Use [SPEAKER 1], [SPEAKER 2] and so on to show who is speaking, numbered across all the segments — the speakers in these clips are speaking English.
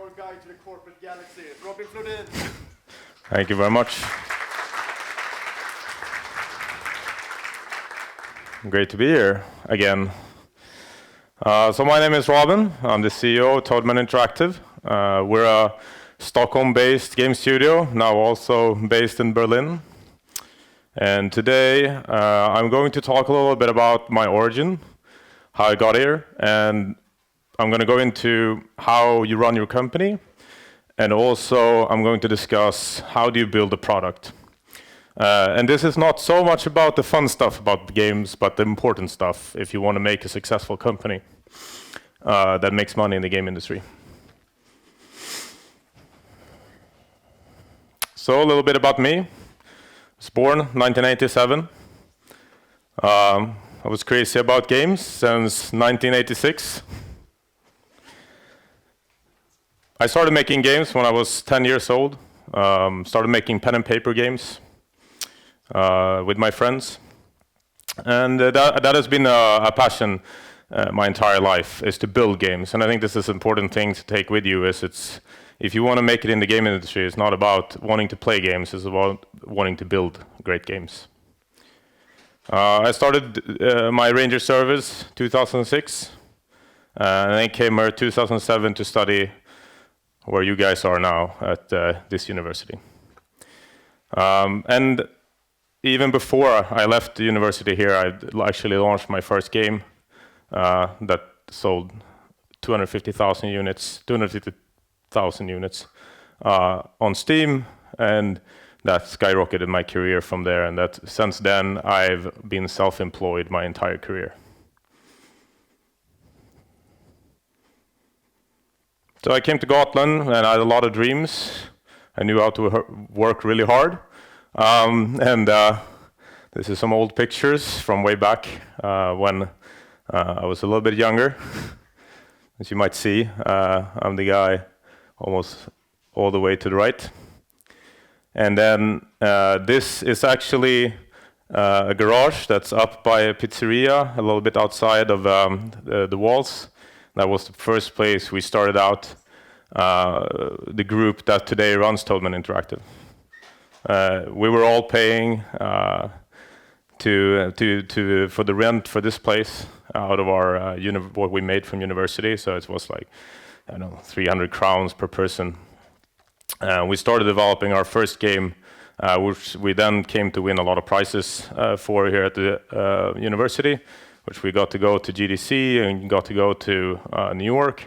[SPEAKER 1] your guide to the corporate galaxy, Robin Flodin.
[SPEAKER 2] Thank you very much. Great to be here again. So my name is Robin. I'm the CEO of Toadman Interactive. We're a Stockholm-based game studio, now also based in Berlin. And today I'm going to talk a little bit about my origin, how I got here, and I'm going to go into how you run your company, and also I'm going to discuss how do you build a product. And this is not so much about the fun stuff about games, but the important stuff if you want to make a successful company that makes money in the game industry. So a little bit about me. I was born 1987. I was crazy about games since 1986. I started making games when I was 10 years old. Started making pen and paper games with my friends. And that has been a passion my entire life, is to build games. And I think this is an important thing to take with you, is if you want to make it in the game industry, it's not about wanting to play games, it's about wanting to build great games. I started my Ranger service 2006, and then came here 2007 to study where you guys are now at this university. And even before I left the university here, I actually launched my first game that sold 250,000 units on Steam, and that skyrocketed my career from there. And that since then, I've been self-employed my entire career. So I came to Gotland and I had a lot of dreams. I knew how to work really hard. This is some old pictures from way back when I was a little bit younger. As you might see, I'm the guy almost all the way to the right. And then this is actually a garage that's up by a pizzeria, a little bit outside of the walls. That was the first place we started out the group that today runs Toadman Interactive. We were all paying for the rent for this place out of our what we made from university. So it was like, I don't know, 300 crowns per person. We started developing our first game, which we then came to win a lot of prizes for here at the university, which we got to go to GDC and got to go to New York.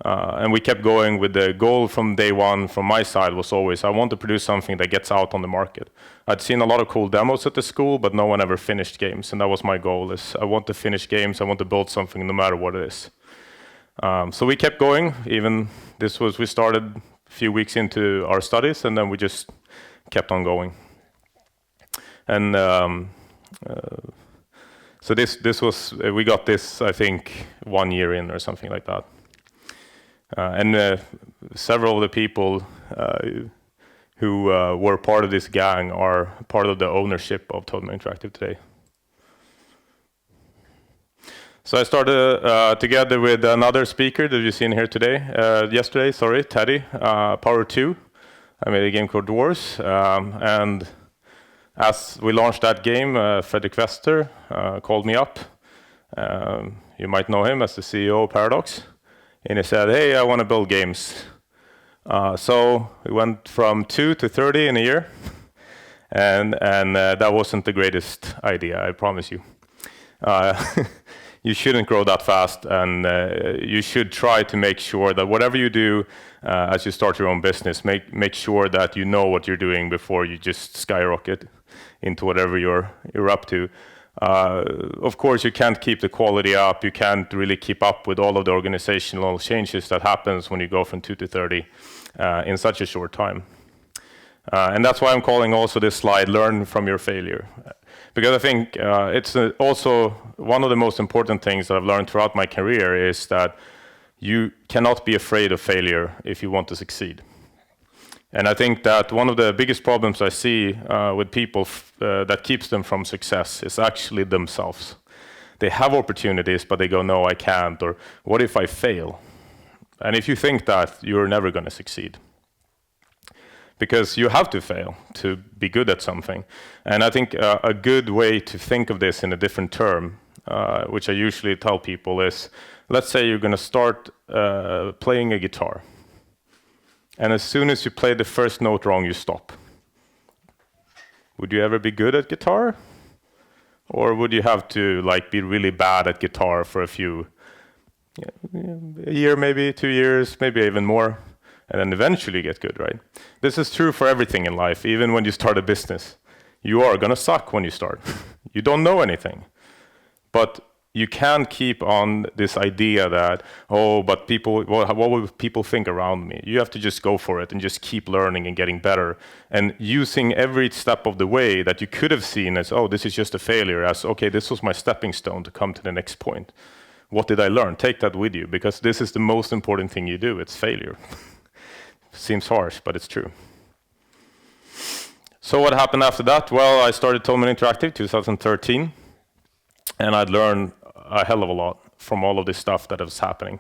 [SPEAKER 2] And we kept going with the goal from day one from my side was always, I want to produce something that gets out on the market. I'd seen a lot of cool demos at the school, but no one ever finished games. And that was my goal, is I want to finish games, I want to build something no matter what it is. So we kept going, even we started a few weeks into our studies, and then we just kept on going. And so this was, we got this, I think, 1 year in or something like that. And several of the people who were part of this gang are part of the ownership of Toadman Interactive today. So I started together with another speaker that you've seen here yesterday, Teddy, Power 2. I made a game called Dwarves, and as we launched that game, Fredrik Wester called me up. You might know him as the CEO of Paradox. And he said, hey, I want to build games. So we went from 2 to 30 in a year. And that wasn't the greatest idea, I promise you. You shouldn't grow that fast, and you should try to make sure that whatever you do as you start your own business, make sure that you know what you're doing before you just skyrocket into whatever you're up to. Of course, you can't keep the quality up. You can't really keep up with all of the organizational changes that happens when you go from 2 to 30 in such a short time. And that's why I'm calling also this slide, Learn from Your Failure. Because I think it's also one of the most important things that I've learned throughout my career is that you cannot be afraid of failure if you want to succeed. And I think that one of the biggest problems I see with people that keeps them from success is actually themselves. They have opportunities, but they go, no, I can't, or what if I fail? And if you think that, you're never going to succeed. Because you have to fail to be good at something. And I think a good way to think of this in a different term, which I usually tell people is, let's say you're going to start playing a guitar. And as soon as you play the first note wrong, you stop. Would you ever be good at guitar? Or would you have to be really bad at guitar for a year, maybe 2 years, maybe even more, and then eventually get good, right? This is true for everything in life, even when you start a business. You are gonna suck when you start. You don't know anything. But you can't keep on this idea that, oh, but people, what will people think around me? You have to just go for it and just keep learning and getting better and using every step of the way that you could have seen as, oh, this is just a failure, as, okay, this was my stepping stone to come to the next point. What did I learn? Take that with you, because this is the most important thing you do. It's failure. Seems harsh, but it's true. So what happened after that? Well, I started Toadman Interactive 2013, and I'd learned a hell of a lot from all of this stuff that was happening.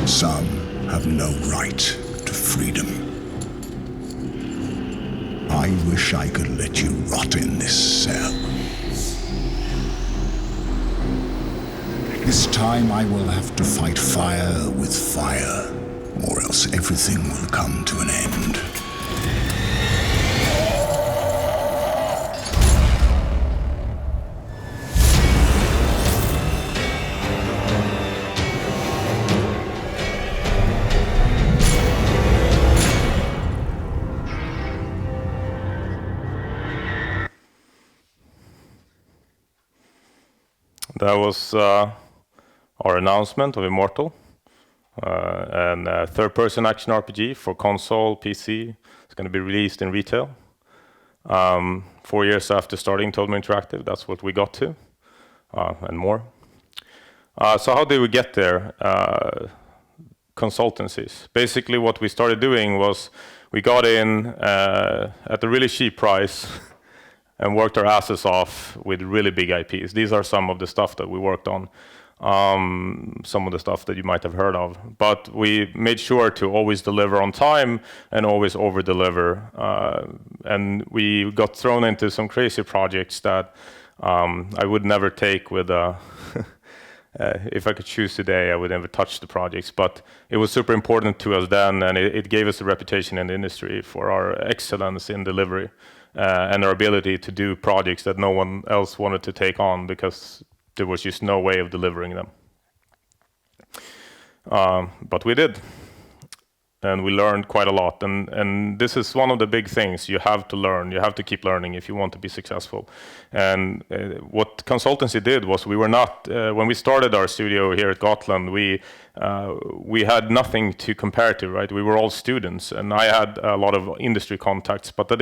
[SPEAKER 3] Some have no right to freedom. I wish I could let you rot in this cell. This time I will have to fight fire with fire, or else everything will come to an end.
[SPEAKER 2] That was our announcement of Immortal, and a third-person action RPG for console, PC. It's going to be released in retail. 4 years after starting Toadman Interactive, that's what we got to, and more. So how did we get there? Consultancies. Basically what we started doing was we got in at a really cheap price and worked our asses off with really big IPs. These are some of the stuff that we worked on, some of the stuff that you might have heard of. But we made sure to always deliver on time and always over-deliver. And we got thrown into some crazy projects that I would never take with if I could choose today, I would never touch the projects. But it was super important to us then, and it gave us a reputation in the industry for our excellence in delivery. And our ability to do projects that no one else wanted to take on because there was just no way of delivering them. But we did. And we learned quite a lot. And this is one of the big things. You have to learn. You have to keep learning if you want to be successful. And what consultancy did was we were not, when we started our studio here at Gotland, we had nothing to compare to, right? We were all students. And I had a lot of industry contacts, but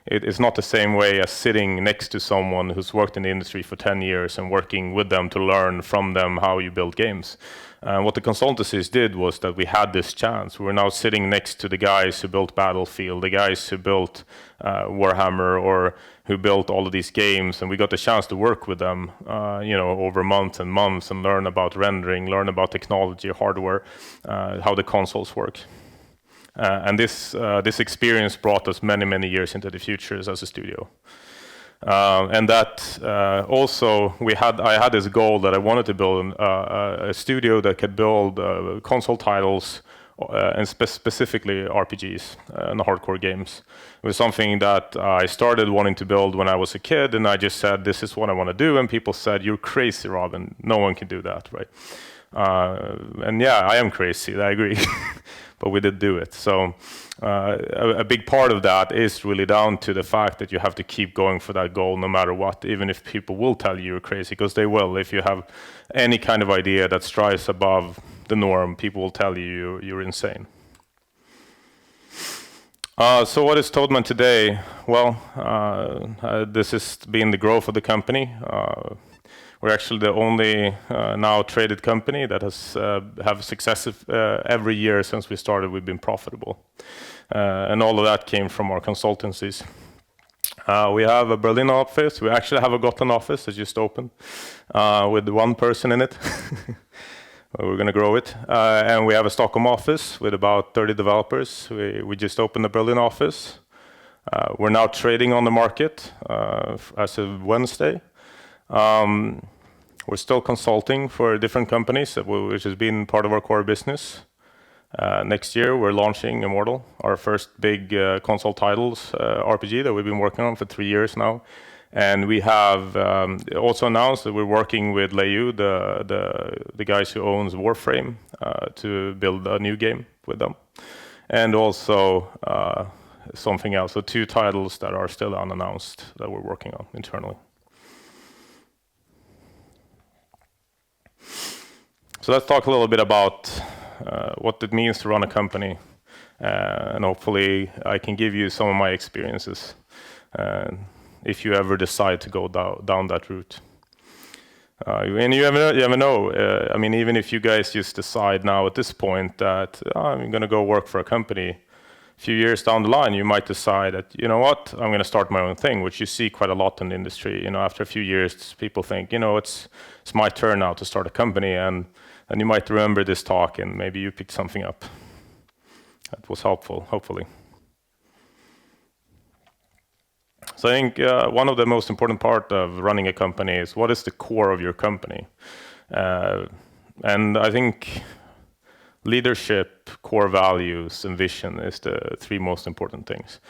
[SPEAKER 2] it's not the same way as sitting next to someone who's worked in the industry for 10 years and working with them to learn from them how you build games. What the consultancies did was that we had this chance. We were now sitting next to the guys who built Battlefield, the guys who built Warhammer, or who built all of these games, and we got the chance to work with them, over months and months, and learn about rendering, learn about technology, hardware, how the consoles work. And this experience brought us many, many years into the future as a studio. And that also, I had this goal that I wanted to build a studio that could build console titles and specifically RPGs and hardcore games. It was something that I started wanting to build when I was a kid, and I just said, this is what I want to do. And people said, you're crazy, Robin. No one can do that, right? And yeah, I am crazy, I agree. But we did do it. So a big part of that is really down to the fact that you have to keep going for that goal no matter what, even if people will tell you you're crazy, because they will. If you have any kind of idea that strives above the norm, people will tell you you're insane. So what is Toadman today? Well, this has been the growth of the company. We're actually the only now traded company that has have successive every year since we started. We've been profitable, and all of that came from our consultancies. We have a Berlin office. We actually have a Gotland office that just opened with one person in it. We're going to grow it. And we have a Stockholm office with about 30 developers. We just opened the Berlin office. We're now trading on the market as of Wednesday. We're still consulting for different companies, which has been part of our core business. Next year, we're launching Immortal, our first big console titles RPG that we've been working on for 3 years now. And we have also announced that we're working with Leyu, the guys who owns Warframe, to build a new game with them. And also something else, so 2 titles that are still unannounced that we're working on internally. So let's talk a little bit about what it means to run a company, and hopefully I can give you some of my experiences if you ever decide to go down that route. And you never know. I mean, even if you guys just decide now at this point that I'm going to go work for a company, a few years down the line, you might decide that, you know what, I'm going to start my own thing, which you see quite a lot in the industry. You know, after a few years, people think, you know, it's my turn now to start a company, and you might remember this talk, and maybe you picked something up that was helpful, hopefully. So I think one of the most important part of running a company is what is the core of your company. And I think leadership, core values, and vision is the 3 most important things.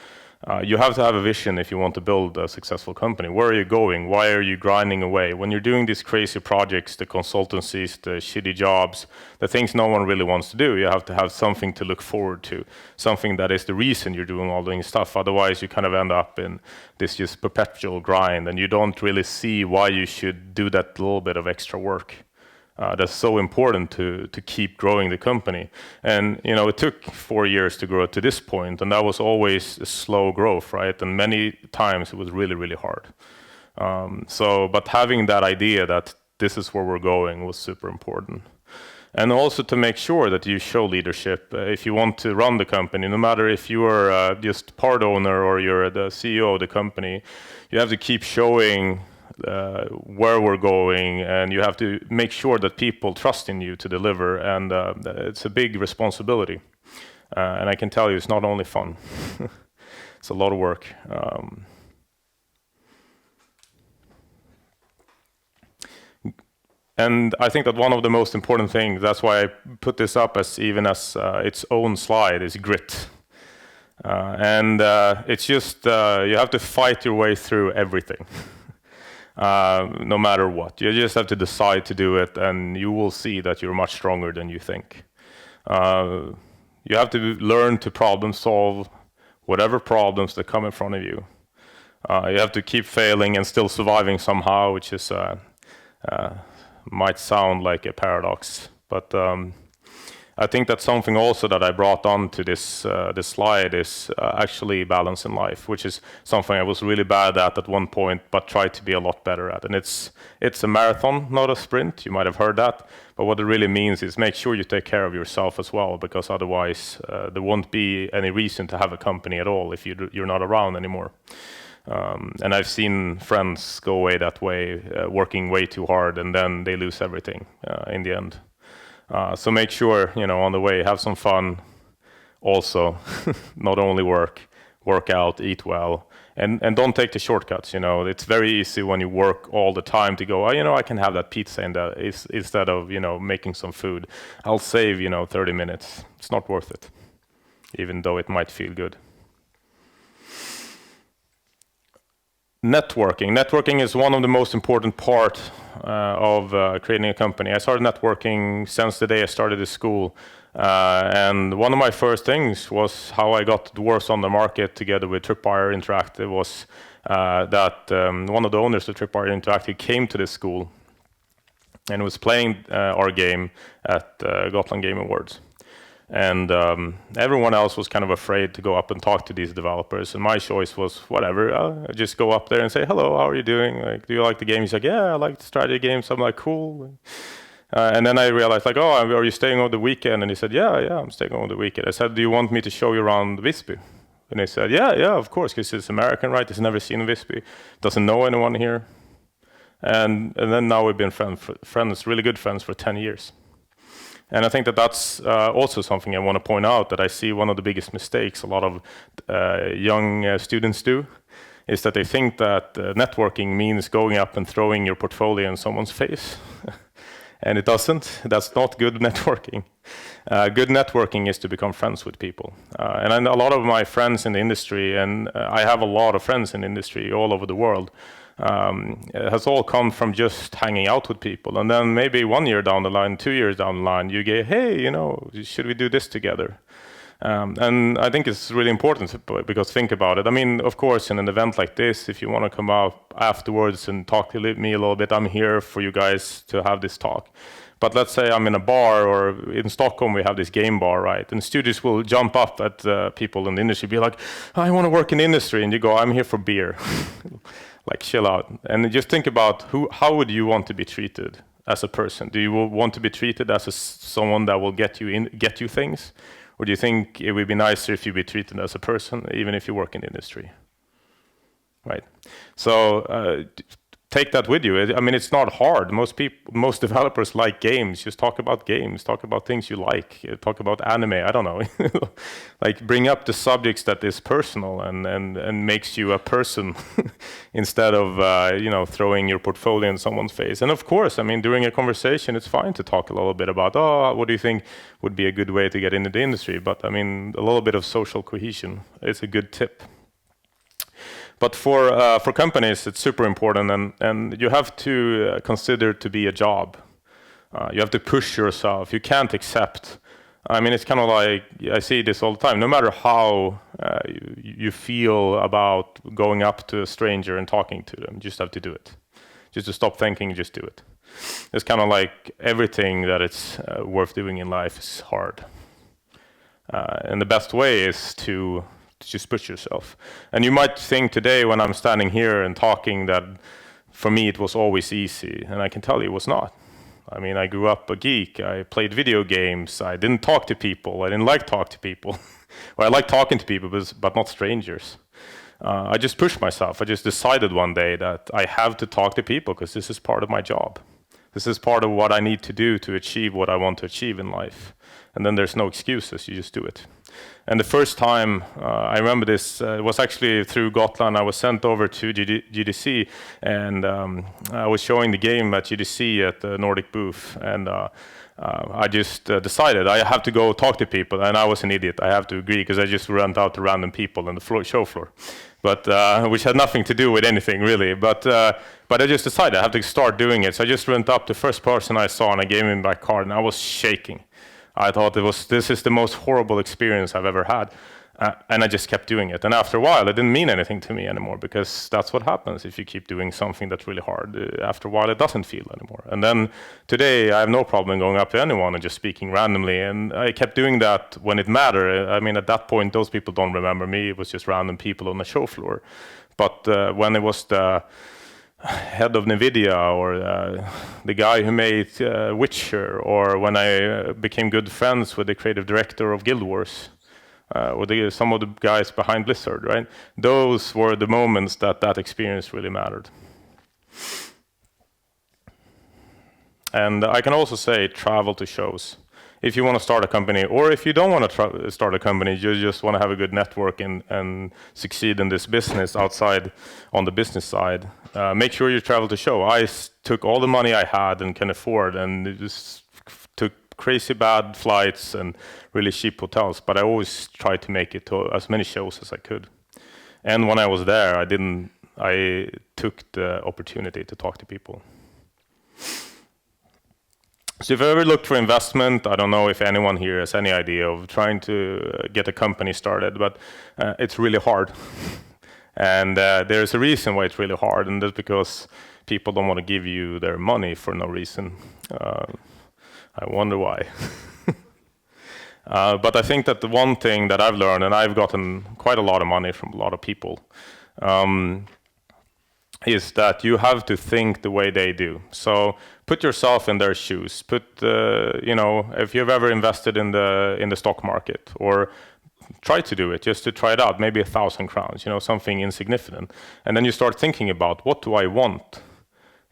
[SPEAKER 2] You have to have a vision if you want to build a successful company. Where are you going? Why are you grinding away? When you're doing these crazy projects, the consultancies, the shitty jobs, the things no one really wants to do, you have to have something to look forward to, something that is the reason you're doing all this stuff. Otherwise, you kind of end up in this just perpetual grind, and you don't really see why you should do that little bit of extra work. That's so important to keep growing the company. And you know, it took 4 years to grow to this point, and that was always a slow growth, right? And many times it was really, really hard. But having that idea that this is where we're going was super important. And also to make sure that you show leadership. If you want to run the company, no matter if you are just part owner or you're the CEO of the company, you have to keep showing where we're going, and you have to make sure that people trust in you to deliver, and it's a big responsibility. And I can tell you, it's not only fun. It's a lot of work. And I think that one of the most important things, that's why I put this up as even as its own slide, is grit. And it's just, you have to fight your way through everything. No matter what. You just have to decide to do it, and you will see that you're much stronger than you think. You have to learn to problem solve whatever problems that come in front of you. You have to keep failing and still surviving somehow, which is might sound like a paradox, but I think that's something also that I brought on to this slide is actually balance in life, which is something I was really bad at one point, but tried to be a lot better at. And it's a marathon, not a sprint. You might have heard that, but what it really means is make sure you take care of yourself as well, because otherwise there won't be any reason to have a company at all if you're not around anymore. And I've seen friends go away that way, working way too hard, and then they lose everything in the end. So make sure, you know, on the way, have some fun also, not only work out, eat well, and don't take the shortcuts, you know. It's very easy when you work all the time to go, oh, you know, I can have that pizza instead of, you know, making some food. I'll save, you know, 30 minutes. It's not worth it, even though it might feel good. Networking is one of the most important part of creating a company. I started networking since the day I started the school, and one of my first things was how I got Dwarves on the market together with Tripwire Interactive was that one of the owners of Tripwire Interactive came to this school and was playing our game at Gotland Game Awards. And everyone else was kind of afraid to go up and talk to these developers. And my choice was, whatever, I'll just go up there and say, hello, how are you doing? Like, do you like the game? He's like, yeah, I like the strategy games. I'm like, cool. And then I realized, like, oh, are you staying over the weekend? And he said, yeah, I'm staying over the weekend. I said, do you want me to show you around Visby? And he said, yeah, of course, because he's American, right? He's never seen Visby, doesn't know anyone here. And then now we've been friends, really good friends for 10 years. And I think that that's also something I want to point out, that I see one of the biggest mistakes a lot of young students do, is that they think that networking means going up and throwing your portfolio in someone's face. And it doesn't. That's not good networking. Good networking is to become friends with people. And a lot of my friends in the industry, and I have a lot of friends in the industry all over the world, it has all come from just hanging out with people. And then maybe 1 year down the line, 2 years down the line, you get, hey, you know, should we do this together? And I think it's really important because think about it. I mean, of course, in an event like this, if you want to come out afterwards and talk to me a little bit, I'm here for you guys to have this talk. But let's say I'm in a bar, or in Stockholm we have this game bar, right? And students will jump up at people in the industry, be like, I want to work in the industry. And you go, I'm here for beer. Like, chill out. And just think about how would you want to be treated as a person? Do you want to be treated as someone that will get you things? Or do you think it would be nicer if you be treated as a person, even if you work in the industry? Right. So take that with you. I mean, it's not hard. Most developers like games. Just talk about games. Talk about things you like. Talk about anime. I don't know. Like, bring up the subjects that is personal and makes you a person instead of throwing your portfolio in someone's face. And of course, I mean, during a conversation, it's fine to talk a little bit about, what do you think would be a good way to get into the industry? But I mean, a little bit of social cohesion is a good tip. But for companies, it's super important, and you have to consider it to be a job. You have to push yourself. You can't accept. I mean, it's kind of like, I see this all the time. No matter how you feel about going up to a stranger and talking to them, you just have to do it. Just to stop thinking, just do it. It's kind of like everything that it's worth doing in life is hard. And the best way is to just push yourself. And you might think today when I'm standing here and talking that for me it was always easy, and I can tell you it was not. I mean, I grew up a geek. I played video games. I didn't talk to people. I didn't like talk to people. Well, I like talking to people, but not strangers. I just pushed myself. I just decided one day that I have to talk to people because this is part of my job. This is part of what I need to do to achieve what I want to achieve in life. And then there's no excuses. You just do it. And the first time, I remember this, it was actually through Gotland. I was sent over to GDC, and I was showing the game at GDC at the Nordic booth. And I just decided I have to go talk to people. And I was an idiot, I have to agree, because I just ran out to random people on the show floor, but which had nothing to do with anything, really. But I just decided I have to start doing it. So I just went up to the first person I saw, and I gave him my card, and I was shaking. I thought this is the most horrible experience I've ever had. And I just kept doing it. And after a while, it didn't mean anything to me anymore, because that's what happens if you keep doing something that's really hard. After a while, it doesn't feel anymore. And then today, I have no problem going up to anyone and just speaking randomly. And I kept doing that when it mattered. I mean, at that point, those people don't remember me. It was just random people on the show floor. But when it was the head of NVIDIA, or the guy who made Witcher, or when I became good friends with the creative director of Guild Wars, or some of the guys behind Blizzard, right? Those were the moments that experience really mattered. And I can also say, travel to shows. If you want to start a company, or if you don't want to start a company, you just want to have a good network and succeed in this business outside on the business side, make sure you travel to show. I took all the money I had and can afford, and just took crazy bad flights and really cheap hotels, but I always tried to make it to as many shows as I could. And when I was there, I took the opportunity to talk to people. So if you ever looked for investment, I don't know if anyone here has any idea of trying to get a company started, but it's really hard. And there's a reason why it's really hard, and that's because people don't want to give you their money for no reason. I wonder why. But I think that the one thing that I've learned, and I've gotten quite a lot of money from a lot of people, is that you have to think the way they do. So put yourself in their shoes. If you've ever invested in the stock market, or try to do it just to try it out, maybe 1,000 crowns, something insignificant. And then you start thinking about, what do I want?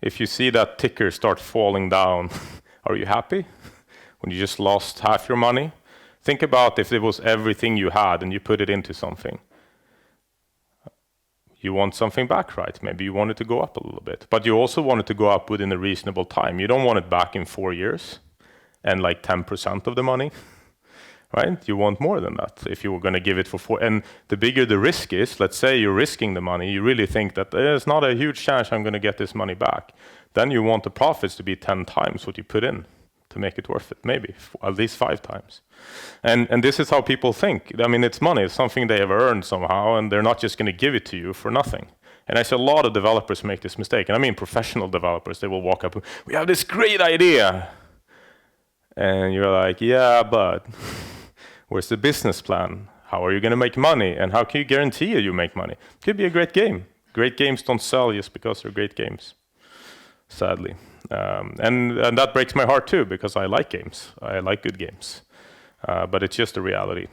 [SPEAKER 2] If you see that ticker start falling down, are you happy? When you just lost half your money? Think about if it was everything you had and you put it into something. You want something back, right? Maybe you want it to go up a little bit, but you also want it to go up within a reasonable time. You don't want it back in 4 years and like 10% of the money. Right? You want more than that if you were going to give it for 4. And the bigger the risk is, let's say you're risking the money, you really think that there's not a huge chance I'm going to get this money back. Then you want the profits to be 10 times what you put in to make it worth it, maybe at least 5 times. And this is how people think. I mean, it's money, it's something they have earned somehow, and they're not just going to give it to you for nothing. And I see a lot of developers make this mistake. And I mean professional developers, they will walk up, we have this great idea. And you're like, yeah, but where's the business plan? How are you going to make money? And how can you guarantee you make money? It could be a great game. Great games don't sell just because they're great games, sadly. And that breaks my heart too, because I like games. I like good games. But it's just a reality.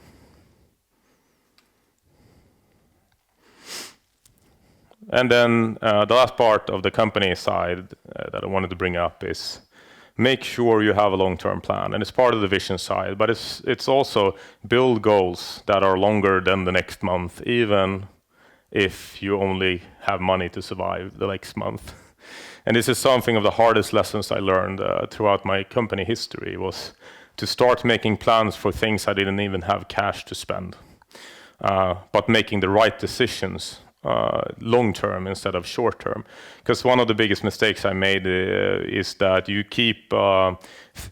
[SPEAKER 2] And then the last part of the company side that I wanted to bring up is make sure you have a long-term plan, and it's part of the vision side, but it's also build goals that are longer than the next month, even if you only have money to survive the next month. And this is something of the hardest lessons I learned throughout my company history, was to start making plans for things I didn't even have cash to spend, but making the right decisions long term instead of short term. Because one of the biggest mistakes I made is that you keep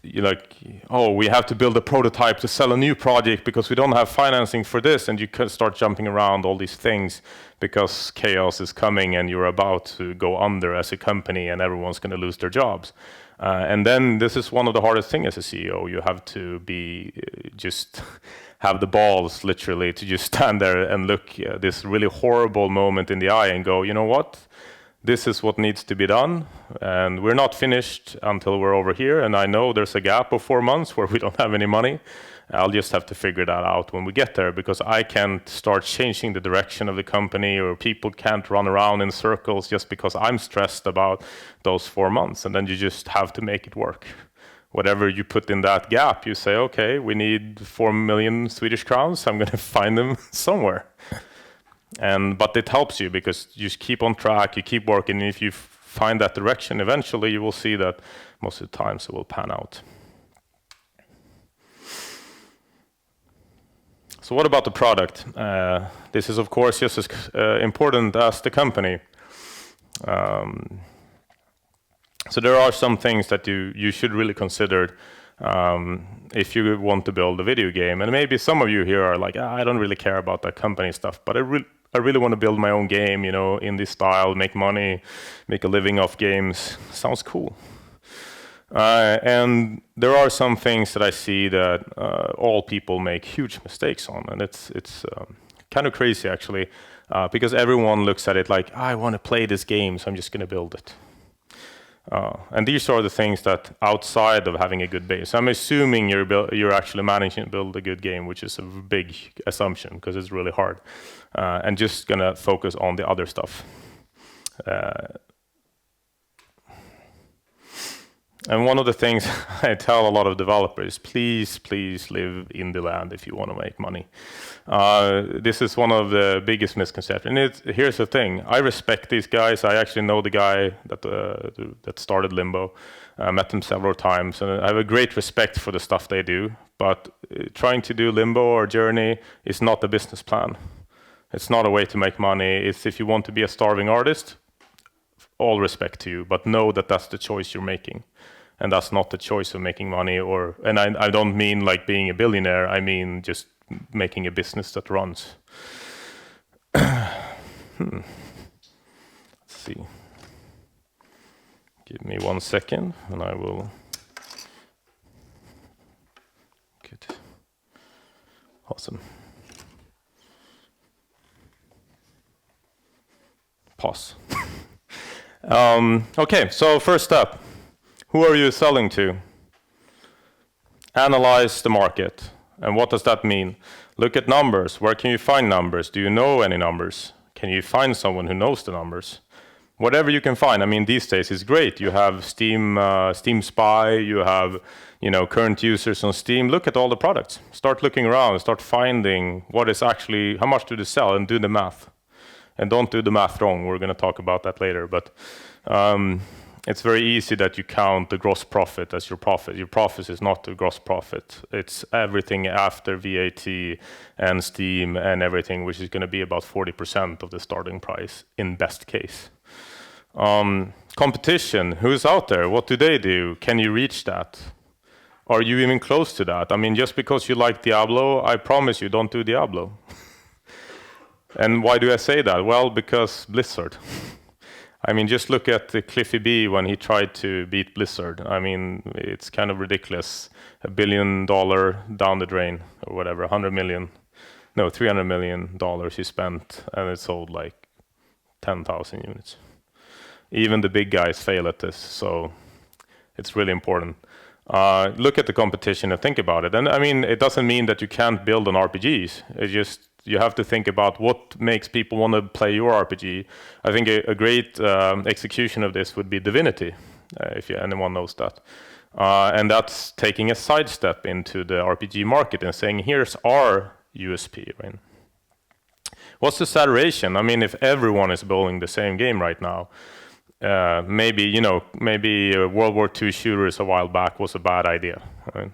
[SPEAKER 2] we have to build a prototype to sell a new project because we don't have financing for this, and you can start jumping around all these things because chaos is coming and you're about to go under as a company and everyone's going to lose their jobs. And then this is one of the hardest things as a CEO. You have to be just have the balls, literally, to just stand there and look this really horrible moment in the eye and go, you know what? This is what needs to be done. And we're not finished until we're over here. And I know there's a gap of 4 months where we don't have any money. I'll just have to figure that out when we get there, because I can't start changing the direction of the company, or people can't run around in circles just because I'm stressed about those 4 months. And then you just have to make it work. Whatever you put in that gap, you say, okay, we need 4 million Swedish crowns. I'm going to find them somewhere. But it helps you because you just keep on track, you keep working. And if you find that direction, eventually you will see that most of the times it will pan out. So what about the product? This is, of course, just as important as the company. So there are some things that you should really consider if you want to build a video game. And maybe some of you here are like, I don't really care about that company stuff, but I really want to build my own game, in this style, make money, make a living off games. Sounds cool. And there are some things that I see that all people make huge mistakes on, and it's kind of crazy actually, because everyone looks at it like, I want to play this game, so I'm just going to build it. And these are the things that outside of having a good base. I'm assuming you're actually managing to build a good game, which is a big assumption because it's really hard, and just going to focus on the other stuff. And one of the things I tell a lot of developers, please live in the land if you want to make money. This is one of the biggest misconceptions. And here's the thing, I respect these guys. I actually know the guy that started Limbo. I met him several times, and I have a great respect for the stuff they do. But trying to do Limbo or Journey is not a business plan. It's not a way to make money. It's if you want to be a starving artist, all respect to you, but know that that's the choice you're making. And that's not the choice of making money, and I don't mean like being a billionaire, I mean just making a business that runs. Let's see. Give me 1 second and I will get Awesome. Pause. Okay, so first step. Who are you selling to? Analyze the market. And what does that mean? Look at numbers. Where can you find numbers? Do you know any numbers? Can you find someone who knows the numbers? Whatever you can find. I mean, these days it's great. You have Steam, Steam Spy. You have, current users on Steam. Look at all the products. Start looking around. Start finding what is actually, how much do they sell, and do the math. And don't do the math wrong. We're going to talk about that later. But it's very easy that you count the gross profit as your profit. Your profit is not the gross profit. It's everything after VAT and Steam and everything, which is going to be about 40% of the starting price in best case. Competition, who's out there? What do they do? Can you reach that? Are you even close to that? I mean, just because you like Diablo, I promise you, don't do Diablo. And why do I say that? Well, because Blizzard. I mean, just look at Cliffy B when he tried to beat Blizzard. I mean, it's kind of ridiculous. $1 billion down the drain, or whatever, 100 million. No, $300 million he spent, and it sold like 10,000 units. Even the big guys fail at this, so it's really important. Look at the competition and think about it. And I mean, it doesn't mean that you can't build on RPGs. It's just, you have to think about what makes people want to play your RPG. I think a great execution of this would be Divinity, if anyone knows that. And that's taking a sidestep into the RPG market and saying, here's our USP, right? What's the saturation? I mean, if everyone is building the same game right now, maybe World War II shooters a while back was a bad idea, right?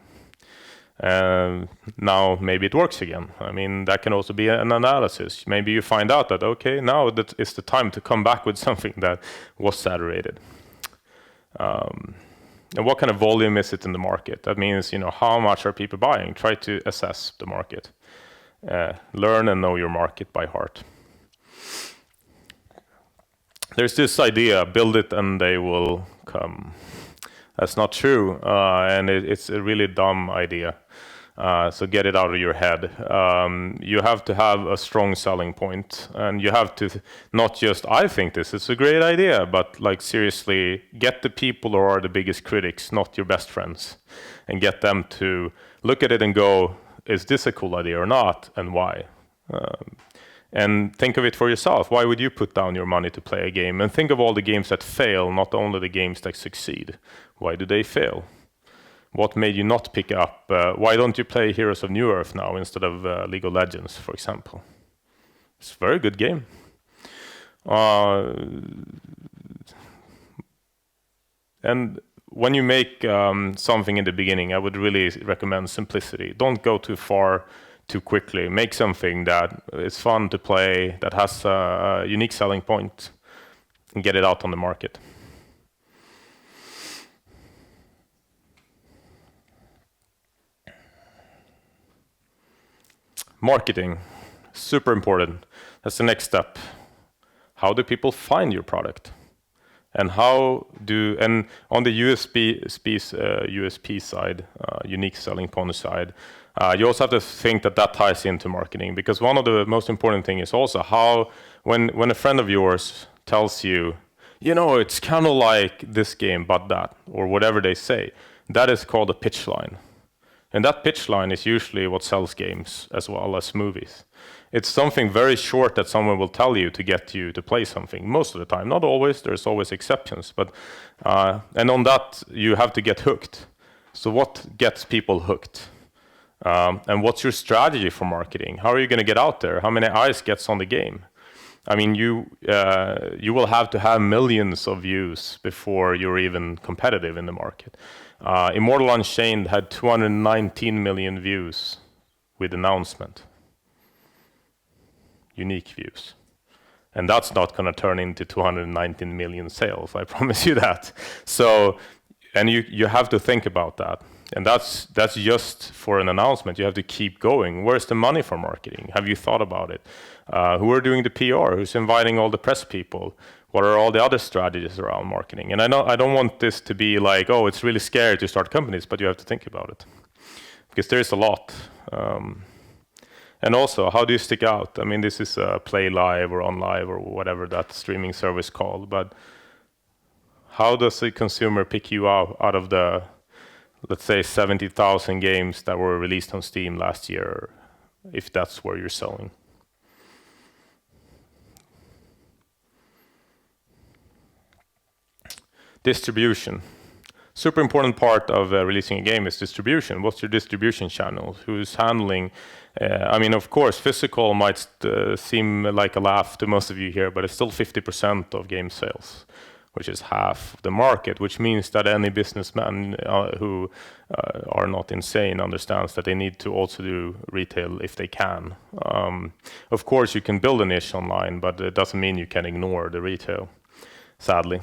[SPEAKER 2] Now maybe it works again. I mean, that can also be an analysis. Maybe you find out that, okay, now that is the time to come back with something that was saturated. And what kind of volume is it in the market? That means, how much are people buying? Try to assess the market. Learn and know your market by heart. There's this idea, build it and they will come. That's not true, and it's a really dumb idea. So get it out of your head. You have to have a strong selling point, and you have to not just, I think this is a great idea, but like seriously, get the people who are the biggest critics, not your best friends, and get them to look at it and go, is this a cool idea or not, and why? And think of it for yourself. Why would you put down your money to play a game? And think of all the games that fail, not only the games that succeed. Why do they fail? What made you not pick up? Why don't you play Heroes of New Earth now instead of League of Legends, for example? It's a very good game. And when you make something in the beginning, I would really recommend simplicity. Don't go too far too quickly. Make something that is fun to play, that has a unique selling point, and get it out on the market. Marketing, super important. That's the next step. How do people find your product? And and on the USP side, unique selling point side, you also have to think that ties into marketing, because one of the most important things is also how, when a friend of yours tells you, it's kind of like this game, but that, or whatever they say, that is called a pitch line. And that pitch line is usually what sells games as well as movies. It's something very short that someone will tell you to get you to play something, most of the time. Not always, there's always exceptions. But and on that, you have to get hooked. So what gets people hooked? And what's your strategy for marketing? How are you going to get out there? How many eyes gets on the game? I mean, you will have to have millions of views before you're even competitive in the market. Immortal Unchained had 219 million views with announcement. Unique views. And that's not going to turn into 219 million sales, I promise you that. So, and you have to think about that. And that's just for an announcement. You have to keep going. Where's the money for marketing? Have you thought about it? Who are doing the PR? Who's inviting all the press people? What are all the other strategies around marketing? And I don't want this to be like, oh, it's really scary to start companies, but you have to think about it. Because there is a lot. And also, how do you stick out? I mean, this is Play Live or On Live or whatever that streaming service called, but how does a consumer pick you out of the, let's say, 70,000 games that were released on Steam last year, if that's where you're selling? Distribution. Super important part of releasing a game is distribution. What's your distribution channel? Who's handling? I mean, of course, physical might seem like a laugh to most of you here, but it's still 50% of game sales, which is half the market, which means that any businessman who are not insane understands that they need to also do retail if they can. Of course, you can build a niche online, but it doesn't mean you can ignore the retail, sadly.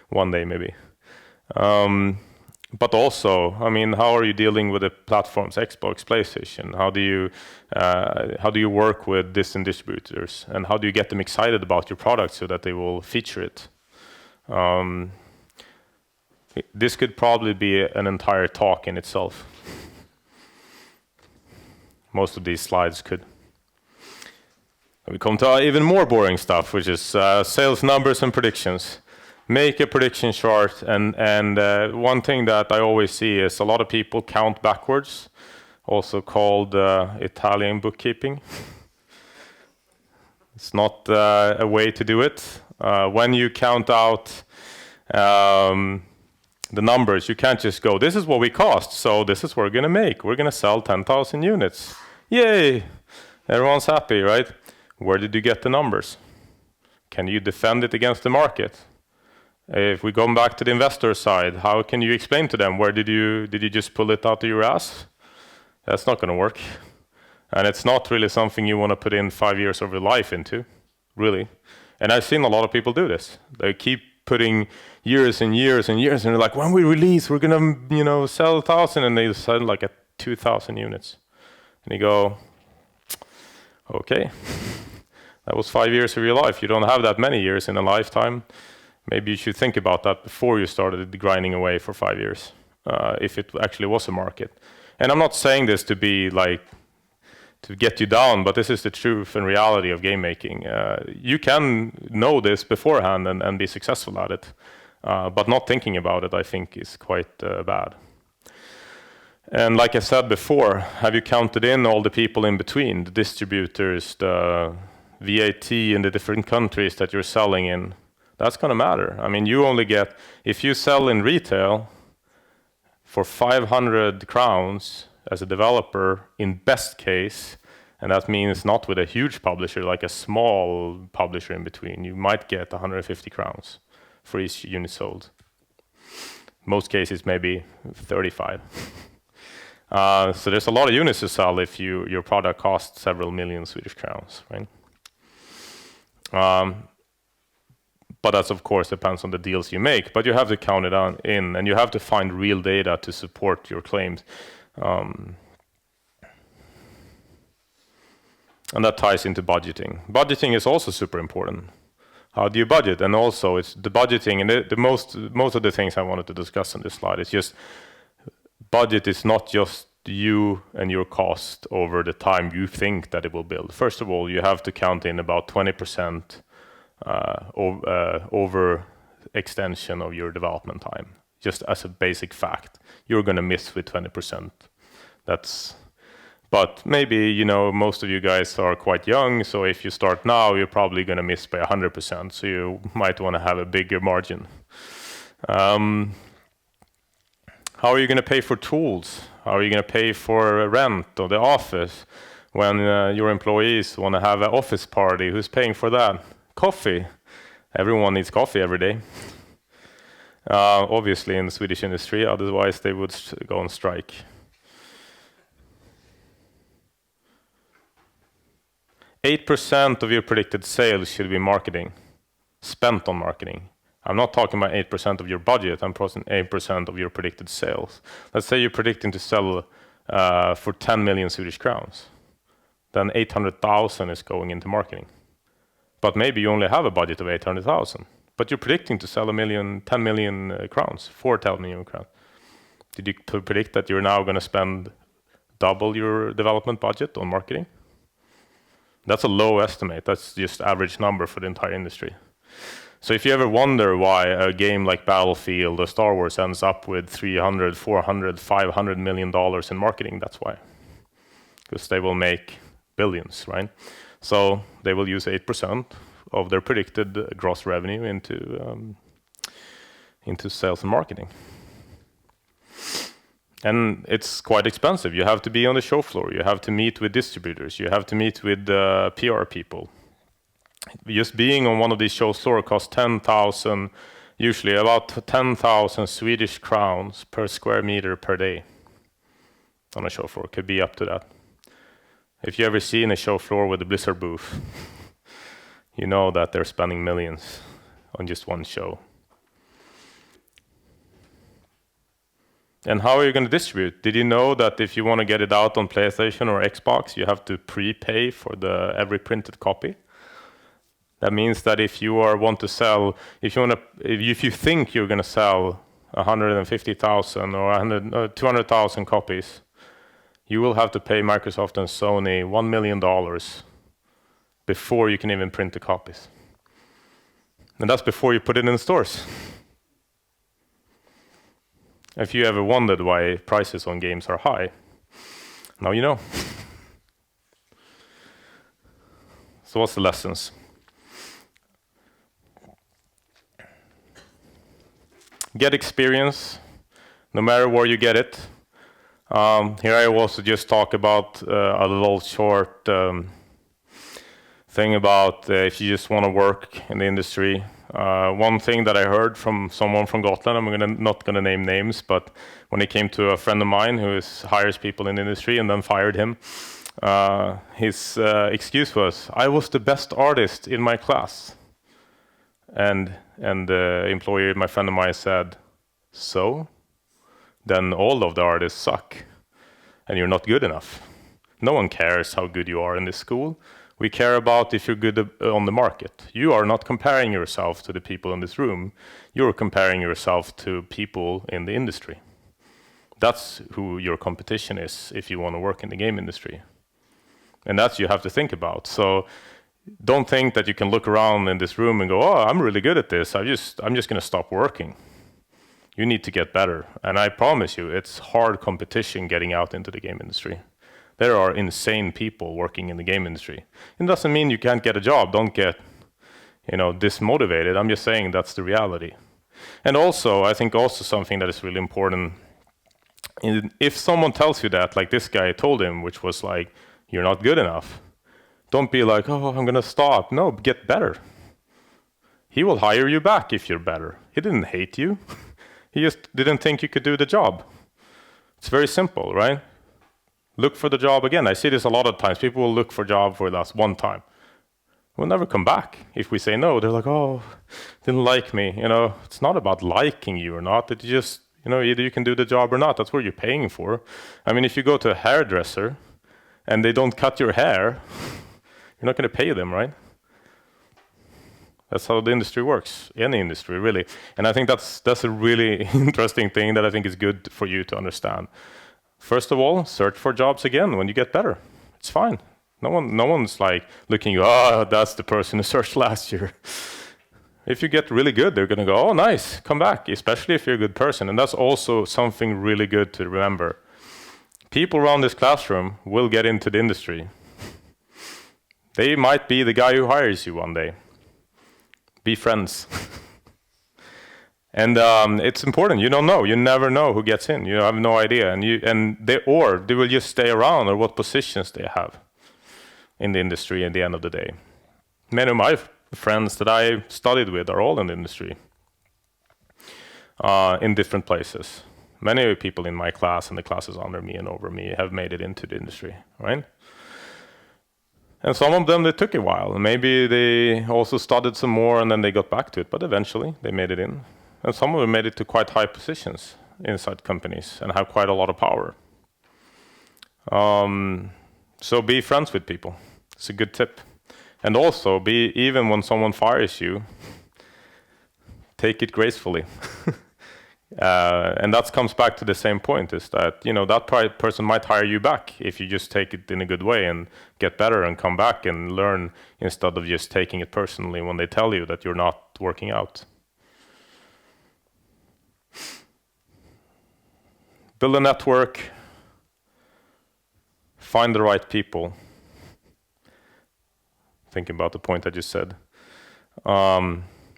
[SPEAKER 2] One day, maybe. But also, I mean, how are you dealing with the platforms, Xbox, PlayStation? How do you work with distant distributors? And how do you get them excited about your product so that they will feature it? This could probably be an entire talk in itself. Most of these slides could. We come to even more boring stuff, which is sales numbers and predictions. Make a prediction chart, and one thing that I always see is a lot of people count backwards, also called Italian bookkeeping. It's not a way to do it. When you count out the numbers, you can't just go, this is what we cost, so this is what we're gonna make. We're gonna sell 10,000 units. Yay! Everyone's happy, right? Where did you get the numbers? Can you defend it against the market? If we go back to the investor side, how can you explain to them, where did you just pull it out of your ass? That's not gonna work. And it's not really something you wanna put in 5 years of your life into, really. And I've seen a lot of people do this. They keep putting years and years and years, and they're like, when we release, we're gonna, sell 1,000, and they sell like at 2,000 units. And you go, okay, that was 5 years of your life. You don't have that many years in a lifetime. Maybe you should think about that before you started grinding away for 5 years, if it actually was a market. And I'm not saying this to be like, to get you down, but this is the truth and reality of game making. You can know this beforehand and be successful at it, but not thinking about it, I think, is quite bad. And like I said before, have you counted in all the people in between, the distributors, the VAT in the different countries that you're selling in? That's gonna matter. I mean, you only get, if you sell in retail for 500 crowns as a developer, in best case, and that means not with a huge publisher, like a small publisher in between, you might get 150 crowns for each unit sold. Most cases, maybe 35. So there's a lot of units to sell if your product costs several million Swedish crowns, right? But that, of course, depends on the deals you make. But you have to count it in, and you have to find real data to support your claims. And that ties into budgeting. Budgeting is also super important. How do you budget? And also, it's the budgeting, and the most of the things I wanted to discuss on this slide is just budget is not just you and your cost over the time you think that it will build. First of all, you have to count in about 20% over extension of your development time. Just as a basic fact, you're going to miss with 20%. But maybe, most of you guys are quite young, so if you start now, you're probably going to miss by 100%, so you might want to have a bigger margin. How are you going to pay for tools? How are you going to pay for rent or the office when your employees want to have an office party? Who's paying for that? Coffee. Everyone needs coffee every day. Obviously in the Swedish industry, otherwise they would go on strike. Eight 8% of your predicted sales should be marketing, spent on marketing. I'm not talking about 8% of your budget, I'm talking 8% of your predicted sales. Let's say you're predicting to sell for 10 million Swedish crowns. Then 800,000 is going into marketing. But maybe you only have a budget of 800,000. But you're predicting to sell 10 million crowns, for 10 million crowns. Did you predict that you're now going to spend double your development budget on marketing. That's a low estimate. That's just average number for the entire industry. So if you ever wonder why a game like Battlefield or Star Wars ends up with $300, $400, $500 million in marketing, that's why. Because they will make billions, right? So they will use 8% of their predicted gross revenue into sales and marketing. And it's quite expensive. You have to be on the show floor. You have to meet with distributors. You have to meet with PR people. Just being on one of these show floor costs 10,000, usually about 10,000 Swedish crowns per square meter per day on a show floor. Could be up to that. If you ever seen a show floor with a Blizzard booth, you know that they're spending millions on just one show. And how are you going to distribute? Did you know that if you want to get it out on PlayStation or Xbox, you have to prepay for every printed copy? That means that if you want to sell, if you think you're going to sell 150,000 or 200,000 copies, you will have to pay Microsoft and Sony $1 million before you can even print the copies. And that's before you put it in the stores. If you ever wondered why prices on games are high, now you know. So what's the lessons? Get experience, no matter where you get it. Here I also just talk about a little short thing about if you just want to work in the industry. One thing that I heard from someone from Gotland, I'm not going to name names, but when it came to a friend of mine who hires people in the industry and then fired him, his excuse was, I was the best artist in my class. And the employer, my friend of mine, said, so? Then all of the artists suck, and you're not good enough. No one cares how good you are in this school. We care about if you're good on the market. You are not comparing yourself to the people in this room. You're comparing yourself to people in the industry. That's who your competition is if you want to work in the game industry. And that's you have to think about. So don't think that you can look around in this room and go, oh, I'm really good at this. I'm just going to stop working. You need to get better. And I promise you, it's hard competition getting out into the game industry. There are insane people working in the game industry. It doesn't mean you can't get a job. Don't get, dismotivated. I'm just saying that's the reality. And also, I think also something that is really important, if someone tells you that, like this guy told him, which was like, you're not good enough, don't be like, oh, I'm going to stop. No, get better. He will hire you back if you're better. He didn't hate you. He just didn't think you could do the job. It's very simple, right? Look for the job again. I see this a lot of times. People will look for a job for us one time. We'll never come back. If we say no, they're like, oh, didn't like me. It's not about liking you or not. It's just, either you can do the job or not. That's what you're paying for. I mean, if you go to a hairdresser and they don't cut your hair, you're not going to pay them, right? That's how the industry works, any industry, really. And I think that's a really interesting thing that I think is good for you to understand. First of all, search for jobs again when you get better. It's fine. No one's like looking, that's the person who searched last year. If you get really good, they're going to go, oh, nice, come back, especially if you're a good person. And that's also something really good to remember. People around this classroom will get into the industry. They might be the guy who hires you one day. Be friends. And it's important. You don't know. You never know who gets in. You have no idea. And they will just stay around or what positions they have in the industry at the end of the day. Many of my friends that I studied with are all in the industry in different places. Many people in my class and the classes under me and over me have made it into the industry, right? And some of them, they took a while. Maybe they also studied some more and then they got back to it, but eventually they made it in. And some of them made it to quite high positions inside companies and have quite a lot of power. So be friends with people. It's a good tip. And also, even when someone fires you, take it gracefully. And that comes back to the same point, is that, you know, that person might hire you back if you just take it in a good way and get better and come back and learn, instead of just taking it personally when they tell you that you're not working out. Build a network, find the right people. Thinking about the point I just said.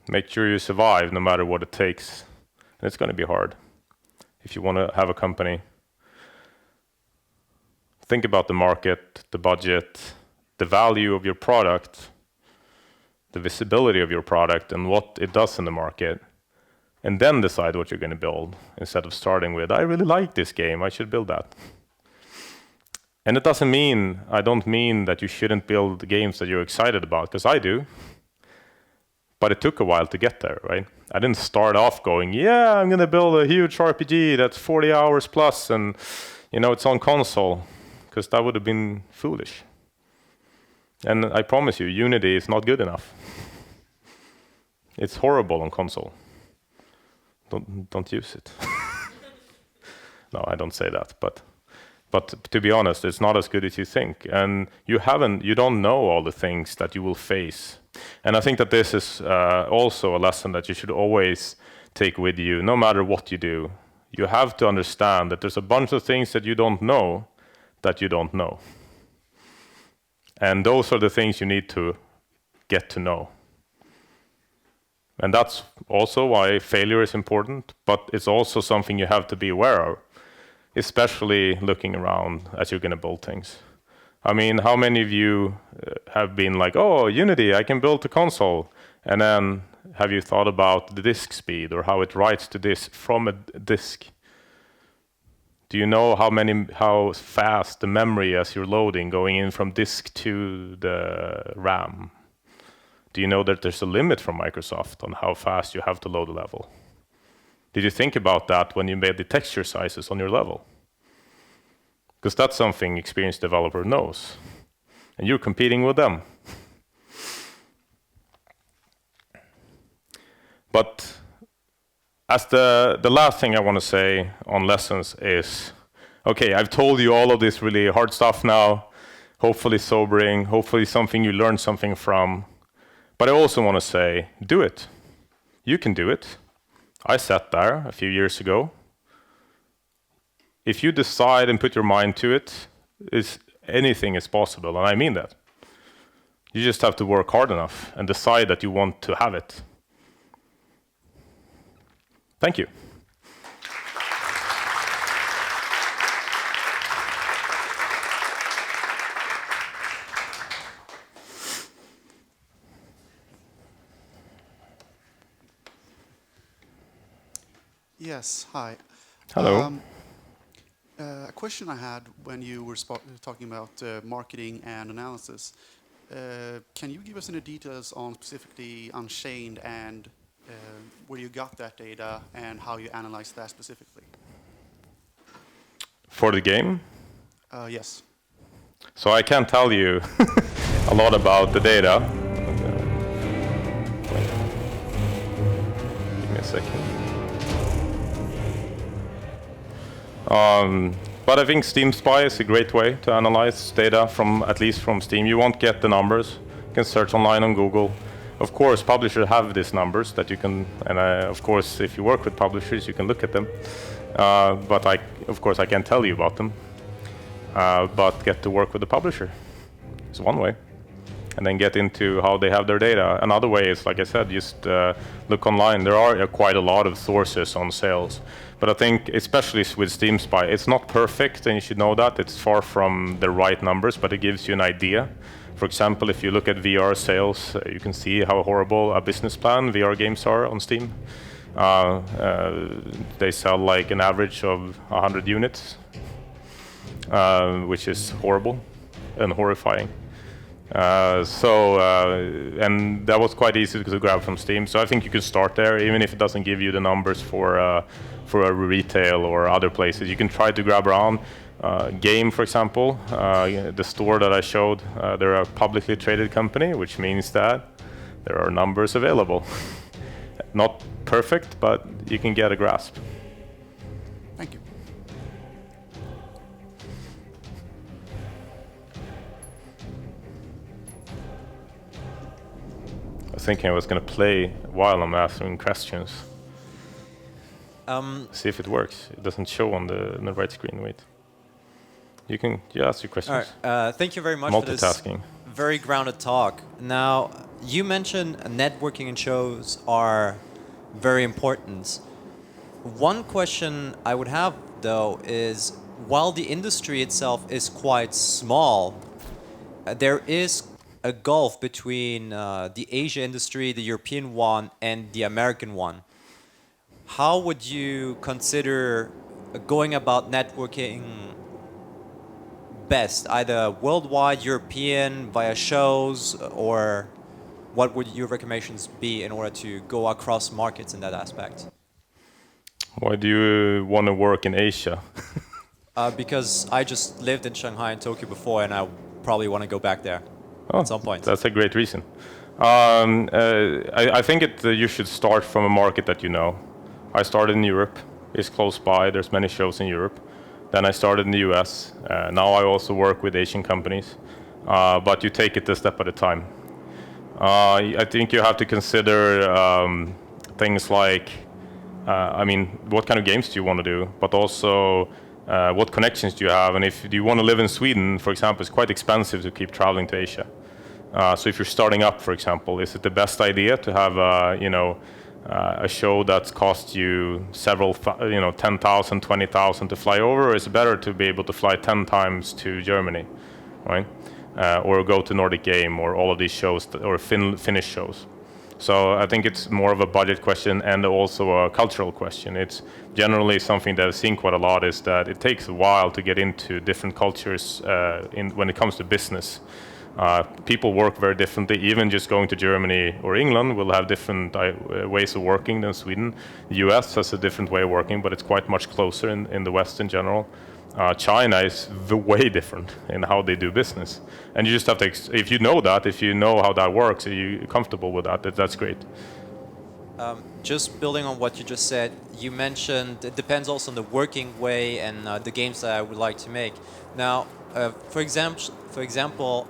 [SPEAKER 2] Make sure you survive no matter what it takes. And it's going to be hard if you want to have a company. Think about the market, the budget, the value of your product, the visibility of your product and what it does in the market. And then decide what you're going to build, instead of starting with, I really like this game, I should build that. And it doesn't mean, I don't mean that you shouldn't build games that you're excited about, because I do. But it took a while to get there, right? I didn't start off going, yeah, I'm going to build a huge RPG that's 40 hours plus and, you know, it's on console, because that would have been foolish. And I promise you, Unity is not good enough. It's horrible on console. Don't use it. No, I don't say that, but to be honest, it's not as good as you think, and you don't know all the things that you will face. And I think that this is also a lesson that you should always take with you, no matter what you do. You have to understand that there's a bunch of things that you don't know, and those are the things you need to get to know. And that's also why failure is important, but it's also something you have to be aware of, especially looking around as you're going to build things. I mean, how many of you have been like, oh, Unity, I can build a console. And then have you thought about the disk speed or how it writes to disk from a disk? Do you know how fast the memory as you're loading going in from disk to the RAM? Do you know that there's a limit from Microsoft on how fast you have to load a level? Did you think about that when you made the texture sizes on your level? Because that's something experienced developer knows. And you're competing with them. But as the last thing I want to say on lessons is, okay, I've told you all of this really hard stuff now, hopefully sobering, hopefully something you learned something from. But I also want to say, do it. You can do it. I sat there a few years ago. If you decide and put your mind to it, anything is possible, and I mean that. You just have to work hard enough and decide that you want to have it. Thank you.
[SPEAKER 4] Yes, hi.
[SPEAKER 2] Hello.
[SPEAKER 4] A question I had when you were talking about marketing and analysis. Can you give us any details on specifically Unchained and where you got that data and how you analyzed that specifically?
[SPEAKER 2] For the game?
[SPEAKER 4] Yes.
[SPEAKER 2] So I can't tell you a lot about the data. Give me a second. But I think Steam Spy is a great way to analyze data at least from Steam. You won't get the numbers. You can search online on Google. Of course, publishers have these numbers that you can, and of course, if you work with publishers, you can look at them. But of course, I can't tell you about them. But get to work with the publisher is one way. And then get into how they have their data. Another way is, like I said, just look online. There are quite a lot of sources on sales. But I think, especially with Steam Spy, it's not perfect, and you should know that. It's far from the right numbers, but it gives you an idea. For example, if you look at VR sales, you can see how horrible a business plan VR games are on Steam. They sell like an average of 100 units, which is horrible and horrifying. And that was quite easy to grab from Steam. So I think you could start there, even if it doesn't give you the numbers for a retail or other places. You can try to grab around. Game, for example, the store that I showed, they're a publicly traded company, which means that there are numbers available. Not perfect, but you can get a grasp. thinking I was going to play while I'm answering questions. See if it works. It doesn't show on the right screen. Wait. You can ask your questions.
[SPEAKER 5] All right. Thank you very much for this very grounded talk. Now, you mentioned networking and shows are very important. One question I would have, though, is while the industry itself is quite small, there is a gulf between the Asia industry, the European one, and the American one. How would you consider going about networking best, either worldwide, European, via shows, or what would your recommendations be in order to go across markets in that aspect?
[SPEAKER 2] Why do you want to work in Asia?
[SPEAKER 5] Because I just lived in Shanghai and Tokyo before, and I probably want to go back there at some point.
[SPEAKER 2] That's a great reason. I think you should start from a market that you know. I started in Europe. It's close by. There's many shows in Europe. Then I started in the US. Now I also work with Asian companies. But you take it a step at a time. I think you have to consider things like, what kind of games do you want to do? But also, what connections do you have? And if you want to live in Sweden, for example, it's quite expensive to keep traveling to Asia. So if you're starting up, for example, is it the best idea to have a show that costs you several, 10,000, 20,000 to fly over, or is it better to be able to fly 10 times to Germany, right? Or go to Nordic Game, or all of these shows, or Finnish shows. So I think it's more of a budget question and also a cultural question. It's generally something that I've seen quite a lot, is that it takes a while to get into different cultures when it comes to business. People work very differently. Even just going to Germany or England will have different ways of working than Sweden. The US has a different way of working, but it's quite much closer in the West in general. China is way different in how they do business. And you just have to, if you know how that works, are you comfortable with that, that's great.
[SPEAKER 5] Just building on what you just said, you mentioned it depends also on the working way and the games that I would like to make. Now, for example,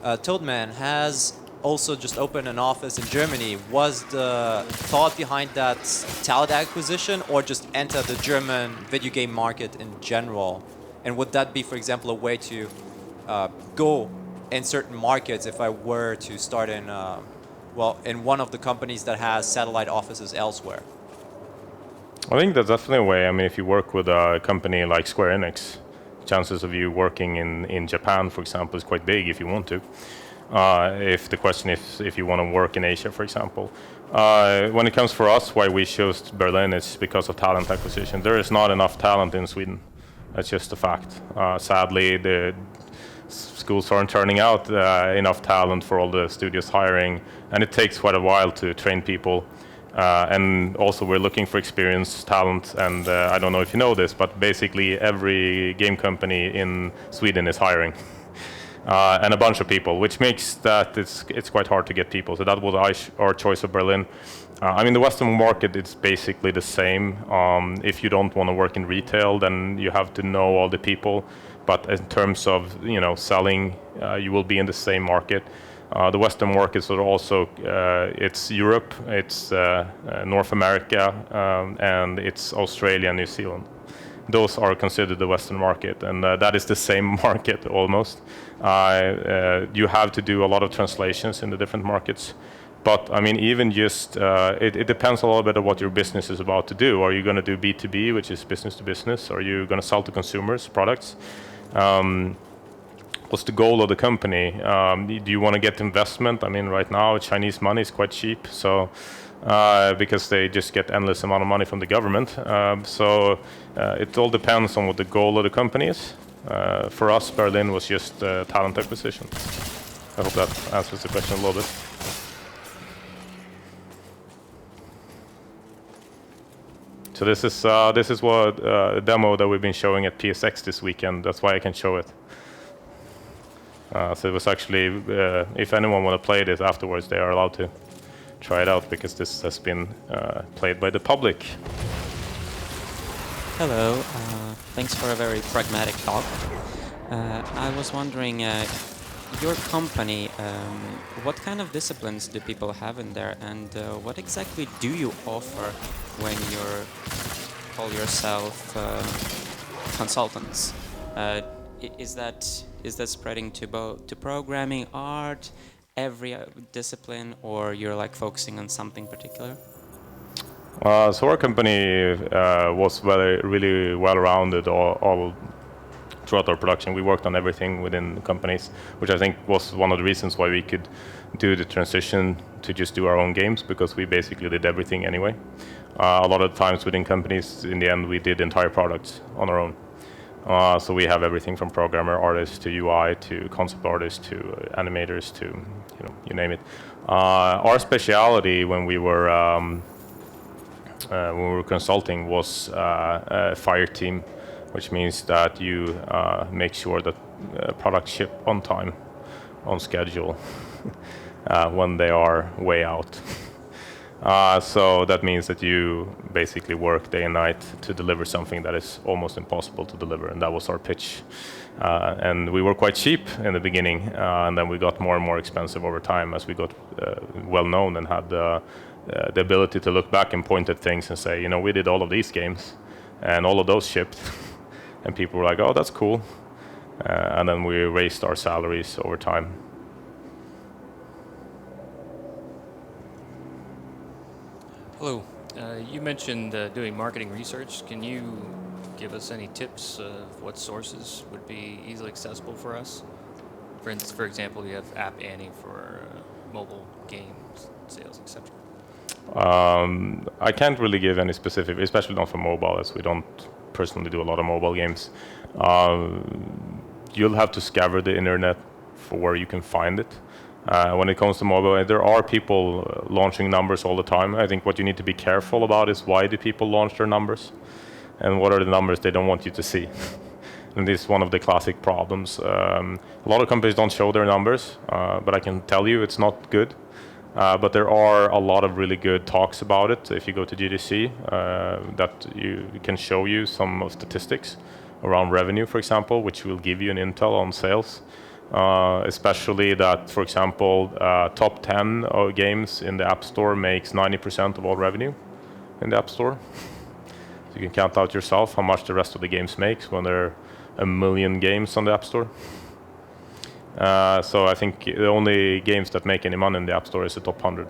[SPEAKER 5] Toadman has also just opened an office in Germany. Was the thought behind that talent acquisition, or just enter the German video game market in general? And would that be, for example, a way to go in certain markets if I were to start in one of the companies that has satellite offices elsewhere?
[SPEAKER 2] I think that's definitely a way. I mean, if you work with a company like Square Enix, chances of you working in Japan, for example, is quite big if you want to. If the question is if you want to work in Asia, for example. When it comes for us, why we chose Berlin is because of talent acquisition. There is not enough talent in Sweden. That's just a fact. Sadly, the schools aren't turning out enough talent for all the studios hiring, and it takes quite a while to train people. And also we're looking for experienced talent, and I don't know if you know this, but basically every game company in Sweden is hiring. And a bunch of people, which makes that it's quite hard to get people. So that was our choice of Berlin. The Western market, it's basically the same. If you don't want to work in retail, then you have to know all the people. But in terms of selling, you will be in the same market. The Western markets are also it's Europe, it's North America, and it's Australia and New Zealand. Those are considered the Western market, and that is the same market almost. You have to do a lot of translations in the different markets. But even just, it depends a little bit on what your business is about to do. Are you going to do B2B, which is business to business? Are you going to sell to consumers products? What's the goal of the company? Do you want to get investment? Right now Chinese money is quite cheap, so because they just get endless amount of money from the government. So it all depends on what the goal of the company is. For us, Berlin was just talent acquisition. I hope that answers the question a little bit. So this is what a demo that we've been showing at PSX this weekend. That's why I can show it. So it was actually, if anyone want to play this afterwards, they are allowed to try it out, because this has been played by the public.
[SPEAKER 6] Hello, thanks for a very pragmatic talk. I was wondering, your company, what kind of disciplines do people have in there, and what exactly do you offer when you call yourself consultants? Is that spreading to programming, art, every discipline, or you're like focusing on something particular?
[SPEAKER 2] So our company was really well-rounded all throughout our production. We worked on everything within the companies, which I think was one of the reasons why we could do the transition to just do our own games, because we basically did everything anyway. A lot of times within companies, in the end, we did entire products on our own. So we have everything from programmer, artists, to UI, to concept artists, to animators, to you name it. Our speciality when we were consulting was a fire team, which means that you make sure that products ship on time, on schedule, when they are way out. So that means that you basically work day and night to deliver something that is almost impossible to deliver, and that was our pitch. And we were quite cheap in the beginning, and then we got more and more expensive over time as we got well known and had the ability to look back and point at things and say, we did all of these games, and all of those shipped. And people were like, oh, that's cool. And then we raised our salaries over time.
[SPEAKER 7] Hello. You mentioned doing marketing research. Can you give us any tips of what sources would be easily accessible for us? For instance, for example, you have App Annie for mobile games sales, etc.
[SPEAKER 2] I can't really give any specific, especially not for mobile, as we don't personally do a lot of mobile games. You'll have to scour the internet for where you can find it. When it comes to mobile, there are people launching numbers all the time. I think what you need to be careful about is why do people launch their numbers, and what are the numbers they don't want you to see. And this is one of the classic problems. A lot of companies don't show their numbers, but I can tell you it's not good. But there are a lot of really good talks about it. If you go to GDC, that you can show you some statistics around revenue, for example, which will give you an intel on sales. Especially that, for example, top 10 games in the App Store makes 90% of all revenue in the App Store. So you can count out yourself how much the rest of the games makes when there are 1 million games on the App Store. So I think the only games that make any money in the App Store is the top 100.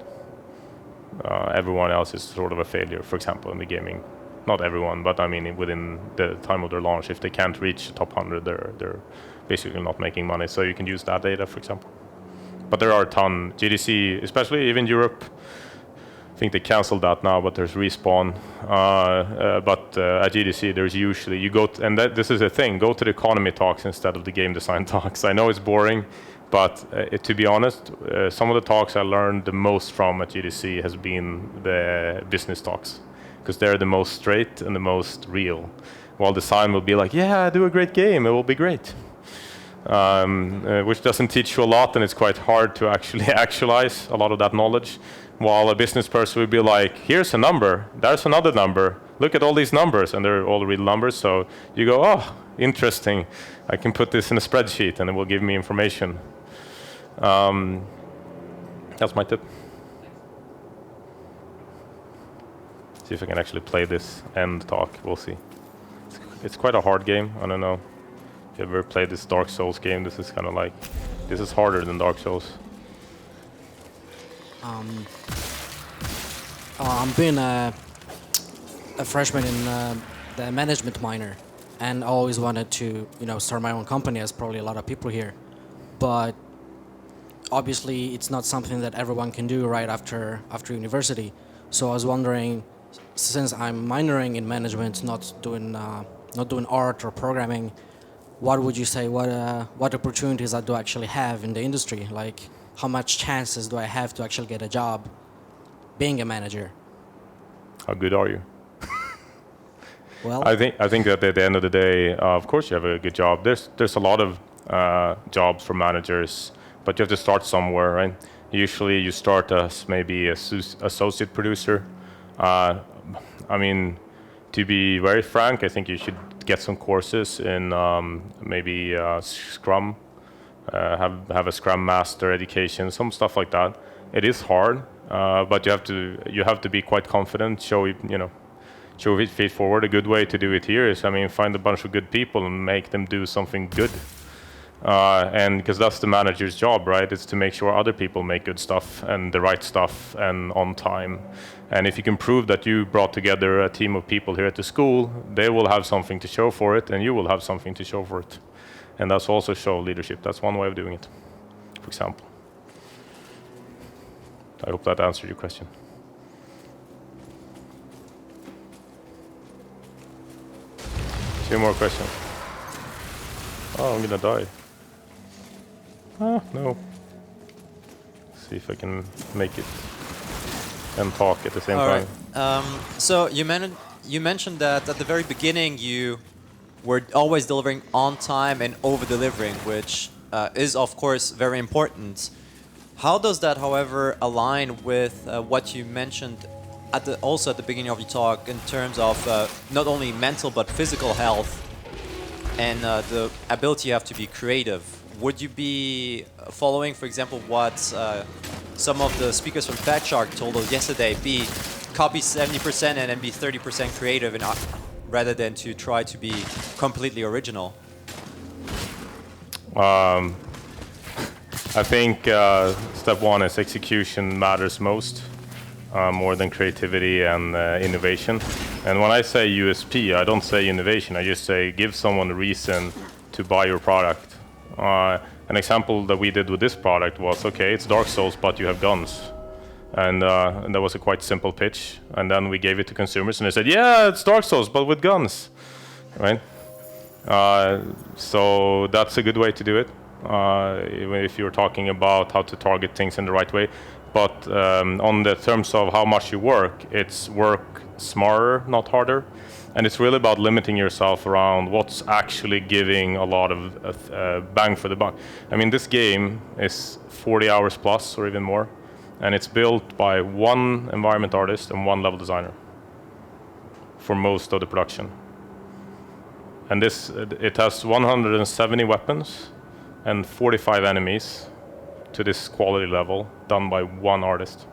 [SPEAKER 2] Everyone else is sort of a failure, for example, in the gaming. Not everyone, but I mean within the time of their launch. If they can't reach the top 100, they're basically not making money. So you can use that data, for example. But there are a ton. GDC, especially even Europe, I think they canceled that now, but there's Respawn. But at GDC, there's usually, you go, this is a thing, go to the economy talks instead of the game design talks. I know it's boring, but to be honest, some of the talks I learned the most from at GDC has been the business talks, because they're the most straight and the most real. While design will be like, yeah, do a great game, it will be great. Which doesn't teach you a lot, and it's quite hard to actually actualize a lot of that knowledge. While a business person would be like, here's a number, there's another number, look at all these numbers, and they're all real numbers. So you go, oh, interesting, I can put this in a spreadsheet and it will give me information. That's my tip. See if I can actually play this end talk, we'll see. It's quite a hard game, I don't know. If you ever played this Dark Souls game, this is kind of like, this is harder than Dark Souls.
[SPEAKER 8] I'm being a freshman in the management minor, and I always wanted to, start my own company, as probably a lot of people here. But obviously, it's not something that everyone can do right after university. So I was wondering, since I'm minoring in management, not doing art or programming, what would you say? What opportunities I do actually have in the industry? Like, how much chances do I have to actually get a job being a manager?
[SPEAKER 2] How good are you?
[SPEAKER 8] Well,
[SPEAKER 2] I think that at the end of the day, of course you have a good job. There's a lot of jobs for managers, but you have to start somewhere, right? Usually you start as maybe associate producer. I mean, to be very frank, I think you should get some courses in maybe Scrum, have a Scrum Master education, some stuff like that. It is hard, but you have to be quite confident. Show it feet forward. A good way to do it here is, I mean, find a bunch of good people and make them do something good. And because that's the manager's job, right? It's to make sure other people make good stuff and the right stuff and on time. And if you can prove that you brought together a team of people here at the school, they will have something to show for it, and you will have something to show for it. And that's also show leadership. That's one way of doing it, for example. I hope that answered your question. Two more questions. Oh, I'm gonna die. Ah, no. See if I can make it and talk at the same time.
[SPEAKER 5] So you mentioned that at the very beginning you were always delivering on time and over-delivering, which is of course very important. How does that, however, align with what you mentioned also at the beginning of your talk in terms of not only mental but physical health and the ability you have to be creative? Would you be following, for example, what some of the speakers from Fatshark told us yesterday, copy 70% and then be 30% creative, and rather than to try to be completely original?
[SPEAKER 2] I think step one is execution matters most, more than creativity and innovation. And when I say USP, I don't say innovation. I just say give someone a reason to buy your product. An example that we did with this product was, okay, it's Dark Souls, but you have guns. And that was a quite simple pitch. And then we gave it to consumers, and they said, yeah, it's Dark Souls, but with guns, right? So that's a good way to do it, if you're talking about how to target things in the right way. But on the terms of how much you work, it's work smarter, not harder. And it's really about limiting yourself around what's actually giving a lot of bang for the buck. I mean, this game is 40 hours plus or even more, and it's built by one environment artist and one level designer for most of the production. And it has 170 weapons and 45 enemies to this quality level, done by one artist.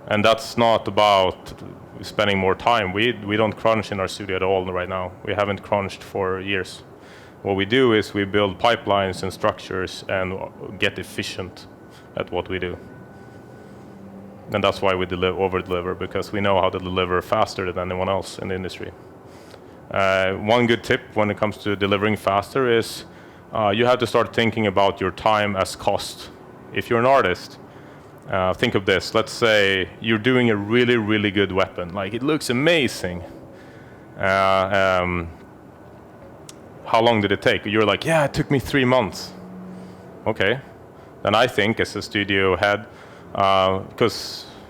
[SPEAKER 2] And that's not about spending more time. We don't crunch in our studio at all right now. We haven't crunched for years. What we do is we build pipelines and structures and get efficient at what we do. And that's why we over-deliver, because we know how to deliver faster than anyone else in the industry. One good tip when it comes to delivering faster is you have to start thinking about your time as cost. If you're an artist, think of this. Let's say you're doing a really, really good weapon. Like, it looks amazing. How long did it take? You're like, yeah, it took me 3 months. Okay. Then I think, as a studio head,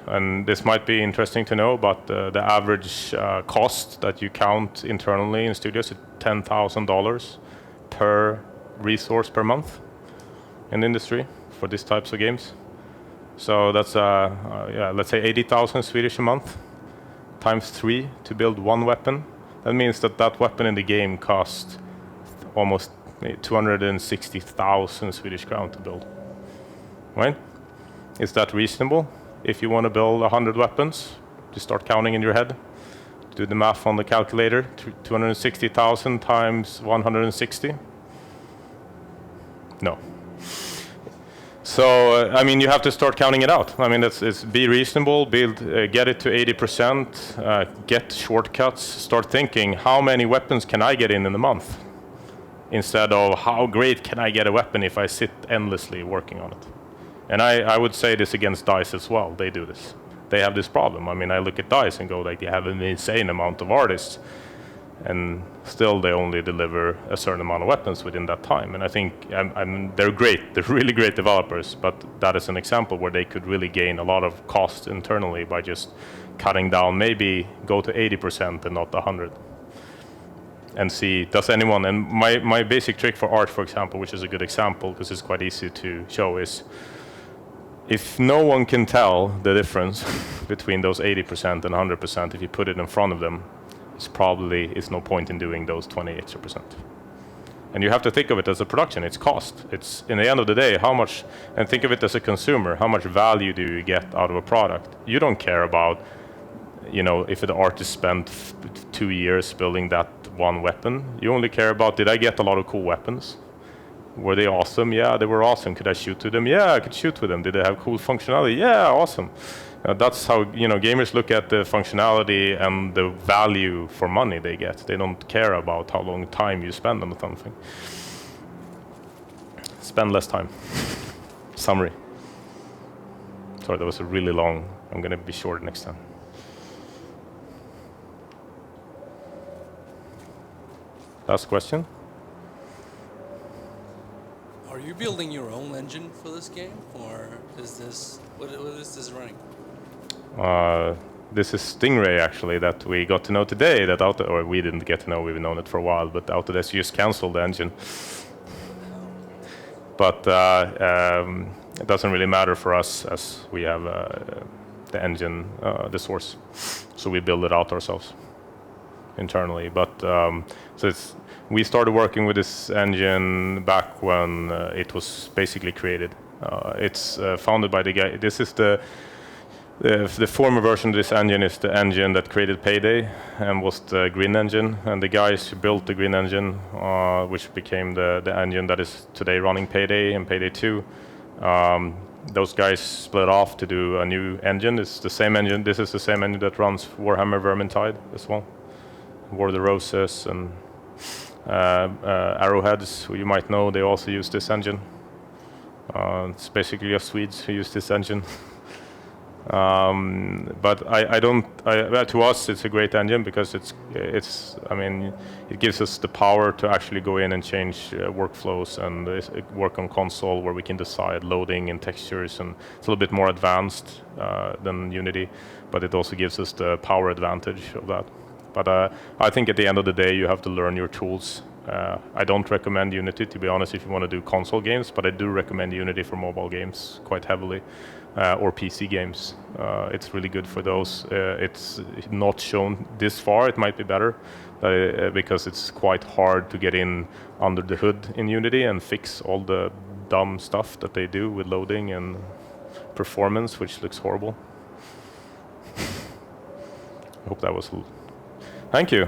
[SPEAKER 2] and this might be interesting to know, but the average cost that you count internally in studios is $10,000 per resource per month in the industry for these types of games. So that's, let's say 80,000 Swedish a month, times 3 to build one weapon. That means that weapon in the game cost almost 260,000 Swedish crown to build. Right? Is that reasonable? If you want to build 100 weapons, just start counting in your head. Do the math on the calculator. 260,000 times 160. No. So, I mean, you have to start counting it out. I mean, it's be reasonable, get it to 80%, get shortcuts, start thinking, how many weapons can I get in a month? Instead of, how great can I get a weapon if I sit endlessly working on it? And I would say this against DICE as well. They do this. They have this problem. I mean, I look at DICE and go, like, they have an insane amount of artists, and still they only deliver a certain amount of weapons within that time. And I think they're great. They're really great developers, but that is an example where they could really gain a lot of cost internally by just cutting down, maybe go to 80% and not 100. And see, does anyone, and my basic trick for art, for example, which is a good example because it's quite easy to show, is if no one can tell the difference between those 80% and 100%, if you put it in front of them, it's no point in doing those 20 extra %. And you have to think of it as a production. It's cost. It's in the end of the day, how much, and think of it as a consumer, how much value do you get out of a product? You don't care about, you know, if the artist spent 2 years building that one weapon. You only care about, did I get a lot of cool weapons? Were they awesome? Yeah, they were awesome. Could I shoot with them? Yeah, I could shoot with them. Did they have cool functionality? Yeah, awesome. That's how, you know, gamers look at the functionality and the value for money they get. They don't care about how long time you spend on something. Spend less time. Summary. Sorry, that was a really long. I'm going to be short next time. Last question.
[SPEAKER 9] Are you building your own engine for this game, or is this what is this running?
[SPEAKER 2] This is Stingray, actually, that we got to know today. That or we didn't get to know. We've known it for a while, but Autodesk just canceled the engine. But it doesn't really matter for us, as we have the engine, the source, so we build it out ourselves internally. But so we started working with this engine back when it was basically created. It's founded by the guy. This is the former version of this engine is the engine that created Payday and was the Green engine. And the guys who built the Green engine, which became the engine that is today running Payday and Payday 2, those guys split off to do a new engine. It's the same engine. This is the same engine that runs Warhammer Vermintide as well. War of the Roses and Arrowheads, who you might know, they also use this engine. It's basically just Swedes who use this engine. But to us it's a great engine because I mean, it gives us the power to actually go in and change workflows and work on console where we can decide loading and textures, and it's a little bit more advanced than Unity, but it also gives us the power advantage of that. But I think at the end of the day you have to learn your tools. I don't recommend Unity, to be honest, if you want to do console games, but I do recommend Unity for mobile games quite heavily. Or PC games. It's really good for those. It's not shown this far. It might be better because it's quite hard to get in under the hood in Unity and fix all the dumb stuff that they do with loading and performance, which looks horrible. I hope that was... Thank you.